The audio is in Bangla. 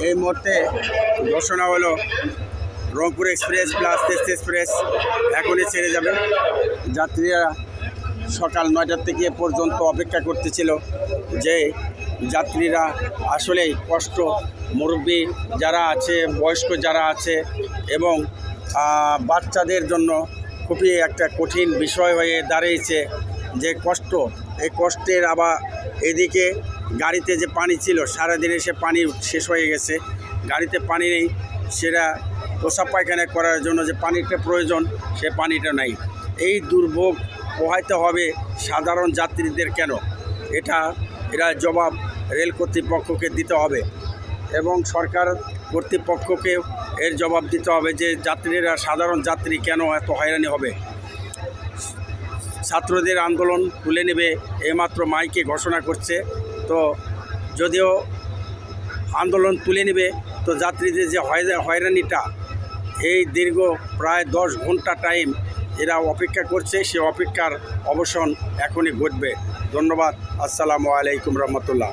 এই মুহূর্তে ঘোষণা হলো রংপুর এক্সপ্রেস প্লাস তেস্তা এক্সপ্রেস এখনই ছেড়ে যাবে। যাত্রীরা সকাল 9টার থেকে পর্যন্ত অপেক্ষা করতেছিল যে যাত্রীরা আসলেই কষ্ট, মুরব্বী যারা আছে, বয়স্ক যারা আছে এবং বাচ্চাদের জন্য খুবই একটা কঠিন বিষয় হয়ে দাঁড়িয়েছে যে কষ্ট। এই কষ্টের আবার এদিকে গাড়িতে যে পানি ছিল সারাদিনে সে পানি শেষ হয়ে গেছে, গাড়িতে পানি নেই, সেটা প্রসাব পায়খানা করার জন্য যে পানিটা প্রয়োজন সে পানিটা নাই। এই দুর্ভোগ পোহাইতে হবে সাধারণ যাত্রীদের কেন? এরা জবাব রেল কর্তৃপক্ষকে দিতে হবে এবং সরকার কর্তৃপক্ষকেও এর জবাব দিতে হবে যে যাত্রীরা, সাধারণ যাত্রী কেন এত হয়রানি হবে। ছাত্রদের আন্দোলন তুলে নেবে এইমাত্র মাইকে ঘোষণা করছে, তো যদিও আন্দোলন তুলে নেবে তো যাত্রীদের যে হয়রানিটা, এই দীর্ঘ প্রায় 10 ঘন্টা টাইম এরা অপেক্ষা করছে, সে অপেক্ষার অবসান এখনই ঘটবে। ধন্যবাদ। আসসালামু আলাইকুম রহমতুল্লাহ।